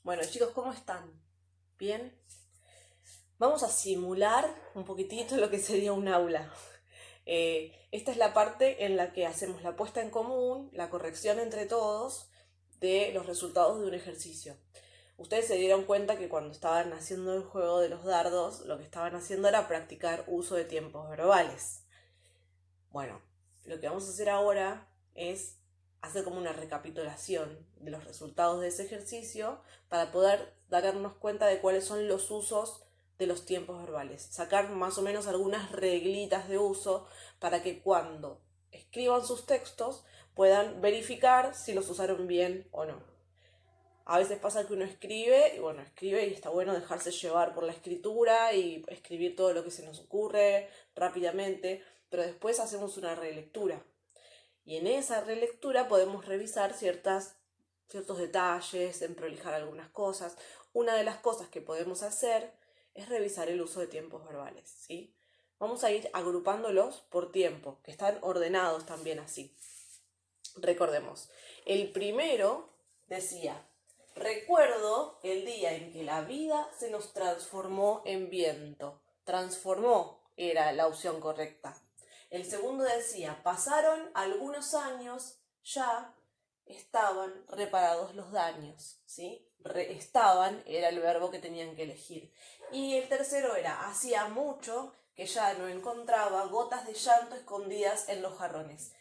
Bueno, chicos, ¿cómo están? ¿Bien? Vamos a simular un poquitito lo que sería un aula. Esta es la parte en la que hacemos la puesta en común, la corrección entre todos de los resultados de un ejercicio. Ustedes se dieron cuenta que cuando estaban haciendo el juego de los dardos, lo que estaban haciendo era practicar uso de tiempos verbales. Bueno, lo que vamos a hacer ahora es hacer como una recapitulación de los resultados de ese ejercicio para poder darnos cuenta de cuáles son los usos de los tiempos verbales. Sacar más o menos algunas reglitas de uso para que cuando escriban sus textos puedan verificar si los usaron bien o no. A veces pasa que uno escribe y está bueno dejarse llevar por la escritura y escribir todo lo que se nos ocurre rápidamente, pero después hacemos una relectura. Y en esa relectura podemos revisar ciertos detalles, emprolijar algunas cosas. Una de las cosas que podemos hacer es revisar el uso de tiempos verbales, ¿sí? Vamos a ir agrupándolos por tiempo, que están ordenados también así. Recordemos, el primero decía: recuerdo el día en que la vida se nos transformó en viento. Transformó era la opción correcta. El segundo decía: pasaron algunos años, ya estaban reparados los daños, ¿sí? Estaban era el verbo que tenían que elegir. Y el tercero era: hacía mucho que ya no encontraba gotas de llanto escondidas en los jarrones.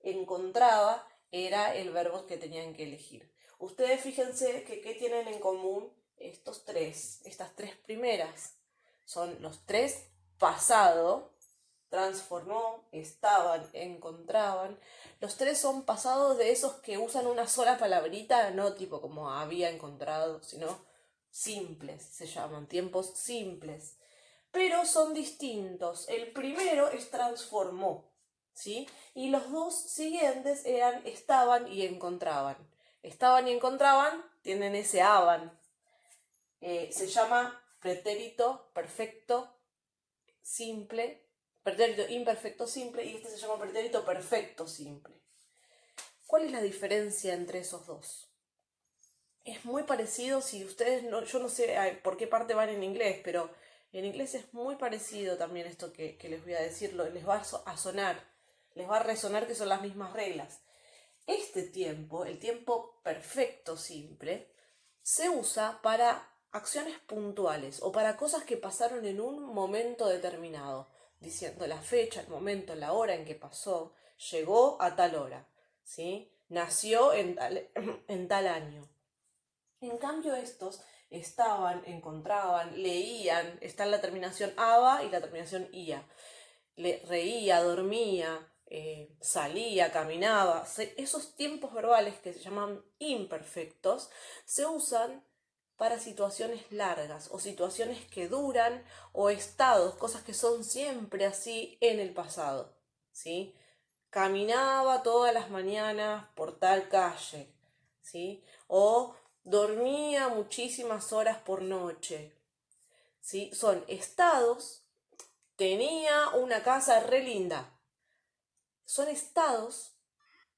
Encontraba era el verbo que tenían que elegir. Ustedes fíjense que qué tienen en común estas tres primeras. Son los tres pasado, transformó, estaban, encontraban. Los tres son pasados de esos que usan una sola palabrita, no tipo como había encontrado, sino simples, se llaman tiempos simples. Pero son distintos. El primero es transformó, ¿sí? Y los dos siguientes eran estaban y encontraban. Estaban y encontraban tienen ese aban. Se llama pretérito perfecto simple, pretérito imperfecto simple, y este se llama pretérito perfecto simple. ¿Cuál es la diferencia entre esos dos? Es muy parecido, si ustedes no, yo no sé por qué parte van en inglés, pero en inglés es muy parecido también esto que les voy a decir, les va a sonar, les va a resonar que son las mismas reglas. Este tiempo, el tiempo perfecto simple, se usa para acciones puntuales o para cosas que pasaron en un momento determinado, diciendo la fecha, el momento, la hora en que pasó, llegó a tal hora, ¿sí? Nació en tal año. En cambio estos estaban, encontraban, leían, está la terminación aba y la terminación ia. Reía, dormía, salía, caminaba. Esos tiempos verbales que se llaman imperfectos se usan para situaciones largas o situaciones que duran o estados, cosas que son siempre así en el pasado, ¿sí? Caminaba todas las mañanas por tal calle, ¿sí? O dormía muchísimas horas por noche, ¿sí? Son estados. Tenía una casa re linda. Son estados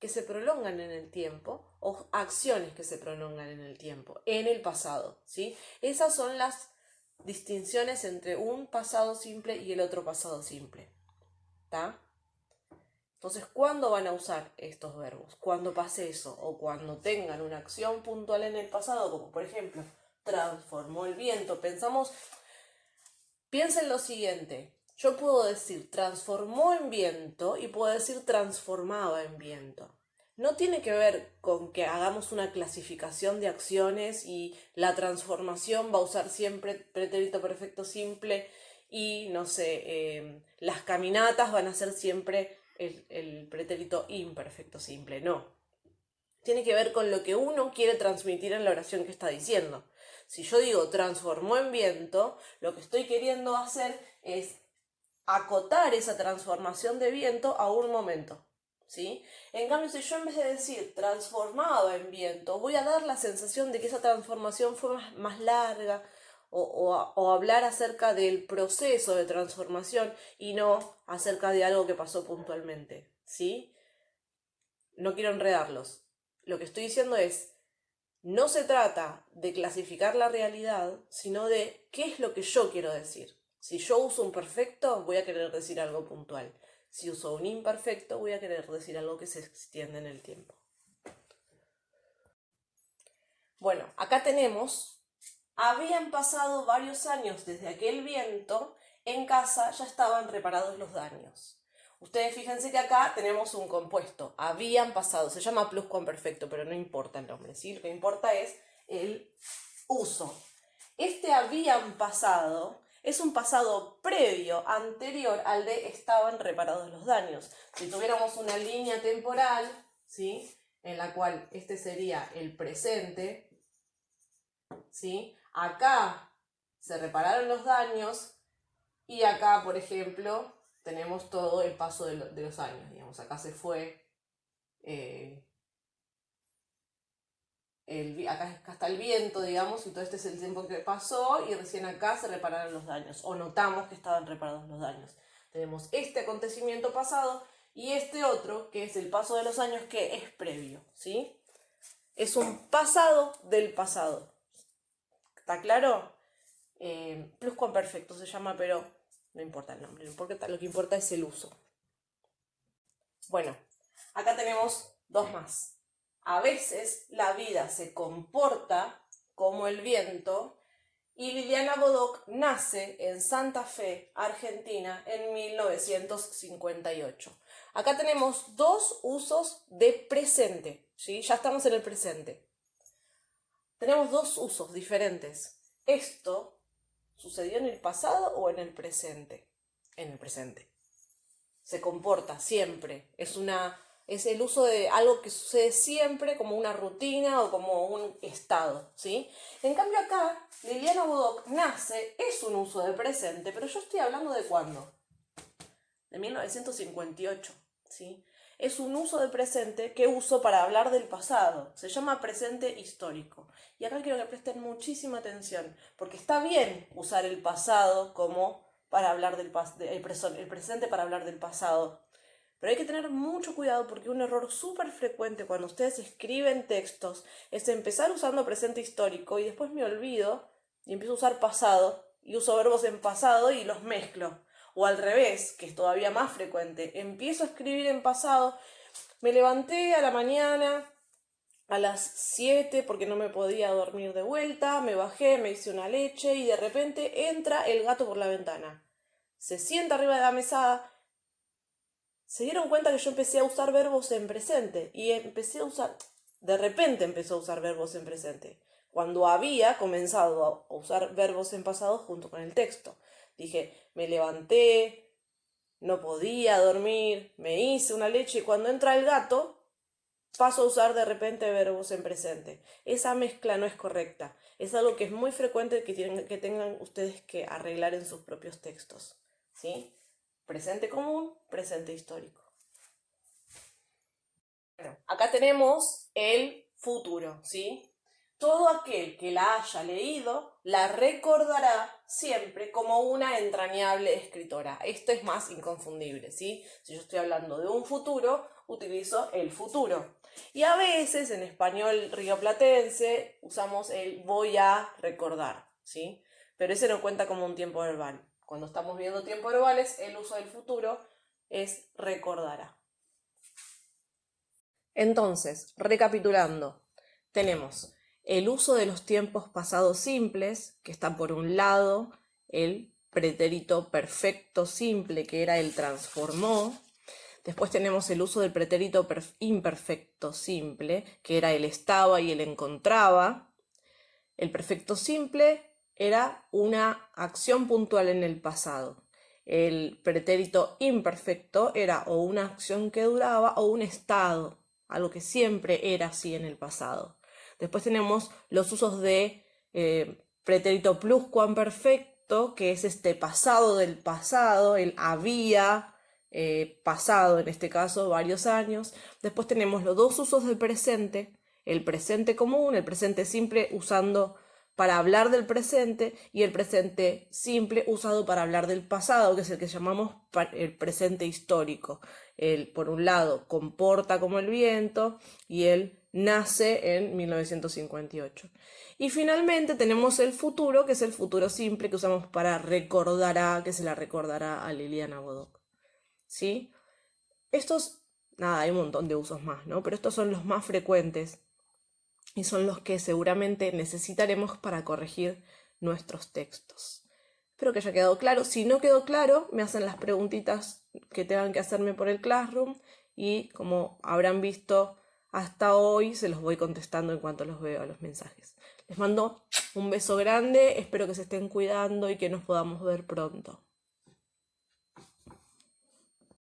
que se prolongan en el tiempo o acciones que se prolongan en el tiempo, en el pasado, ¿sí? Esas son las distinciones entre un pasado simple y el otro pasado simple, ¿está? Entonces, ¿cuándo van a usar estos verbos? Cuando pase eso o cuando tengan una acción puntual en el pasado, como por ejemplo, transformó el viento. Piensen lo siguiente: yo puedo decir transformó en viento y puedo decir transformaba en viento. No tiene que ver con que hagamos una clasificación de acciones y la transformación va a usar siempre pretérito perfecto simple y, no sé, las caminatas van a ser siempre el pretérito imperfecto simple. No, tiene que ver con lo que uno quiere transmitir en la oración que está diciendo. Si yo digo transformó en viento, lo que estoy queriendo hacer es acotar esa transformación de viento a un momento, ¿sí? En cambio, si yo en vez de decir transformado en viento, voy a dar la sensación de que esa transformación fue más larga, o hablar acerca del proceso de transformación y no acerca de algo que pasó puntualmente, ¿sí? No quiero enredarlos. Lo que estoy diciendo es, no se trata de clasificar la realidad, sino de qué es lo que yo quiero decir. Si yo uso un perfecto, voy a querer decir algo puntual. Si uso un imperfecto, voy a querer decir algo que se extiende en el tiempo. Bueno, acá tenemos, habían pasado varios años desde aquel viento, en casa ya estaban reparados los daños. Ustedes fíjense que acá tenemos un compuesto, habían pasado, se llama pluscuamperfecto, pero no importa el nombre, ¿sí? Lo que importa es el uso. Este habían pasado es un pasado previo, anterior al de estaban reparados los daños. Si tuviéramos una línea temporal, ¿sí?, en la cual este sería el presente, ¿sí?, acá se repararon los daños y acá, por ejemplo, tenemos todo el paso de los años, digamos. Acá se fue, acá está el viento, digamos, y todo este es el tiempo que pasó y recién acá se repararon los daños, o notamos que estaban reparados los daños. Tenemos este acontecimiento pasado y este otro, que es el paso de los años, que es previo, ¿sí? Es un pasado del pasado. ¿Está claro? Pluscuamperfecto se llama, pero no importa el nombre, lo que importa es el uso. Bueno, acá tenemos dos más. A veces la vida se comporta como el viento y Liliana Bodoc nace en Santa Fe, Argentina, en 1958. Acá tenemos dos usos de presente, ¿sí? Ya estamos en el presente. Tenemos dos usos diferentes. Esto sucedió en el pasado o en el presente. En el presente. Se comporta siempre. Es el uso de algo que sucede siempre, como una rutina o como un estado, ¿sí? En cambio acá, Liliana Bodoc nace, es un uso de presente, pero yo estoy hablando de ¿cuándo? De 1958, ¿sí? Es un uso de presente que uso para hablar del pasado. Se llama presente histórico. Y acá quiero que presten muchísima atención, porque está bien usar el pasado como para hablar del el presente para hablar del pasado. Pero hay que tener mucho cuidado porque un error súper frecuente cuando ustedes escriben textos es empezar usando presente histórico y después me olvido y empiezo a usar pasado y uso verbos en pasado y los mezclo. O al revés, que es todavía más frecuente, empiezo a escribir en pasado, me levanté a la mañana a las 7 porque no me podía dormir de vuelta, me bajé, me hice una leche y de repente entra el gato por la ventana. Se sienta arriba de la mesada. Se dieron cuenta que yo empecé a usar verbos en presente y de repente empezó a usar verbos en presente, cuando había comenzado a usar verbos en pasado junto con el texto. Dije, me levanté, no podía dormir, me hice una leche y cuando entra el gato, paso a usar de repente verbos en presente. Esa mezcla no es correcta. Es algo que es muy frecuente que tengan ustedes que arreglar en sus propios textos, ¿sí? Presente común, presente histórico. Bueno, acá tenemos el futuro, ¿sí? Todo aquel que la haya leído la recordará siempre como una entrañable escritora. Esto es más inconfundible, ¿sí? Si yo estoy hablando de un futuro, utilizo el futuro. Y a veces en español rioplatense usamos el voy a recordar, ¿sí? Pero ese no cuenta como un tiempo verbal. Cuando estamos viendo tiempos verbales, el uso del futuro es recordará. Entonces, recapitulando, tenemos el uso de los tiempos pasados simples, que está por un lado el pretérito perfecto simple, que era el transformó. Después tenemos el uso del pretérito imperfecto simple, que era el estaba y el encontraba. El perfecto simple era una acción puntual en el pasado. El pretérito imperfecto era o una acción que duraba o un estado, algo que siempre era así en el pasado. Después tenemos los usos de pretérito pluscuamperfecto, que es este pasado del pasado, el había pasado, en este caso, varios años. Después tenemos los dos usos del presente, el presente común, el presente simple usando para hablar del presente y el presente simple usado para hablar del pasado, que es el que llamamos el presente histórico. Por un lado, comporta como el viento y el nace en 1958. Y finalmente tenemos el futuro, que es el futuro simple que usamos para recordar a, que se la recordará a Liliana Bodoc. ¿Sí? Estos, nada, hay un montón de usos más, ¿no? Pero estos son los más frecuentes y son los que seguramente necesitaremos para corregir nuestros textos. Espero que haya quedado claro. Si no quedó claro, me hacen las preguntitas que tengan que hacerme por el Classroom y como habrán visto hasta hoy, se los voy contestando en cuanto los veo a los mensajes. Les mando un beso grande, espero que se estén cuidando y que nos podamos ver pronto.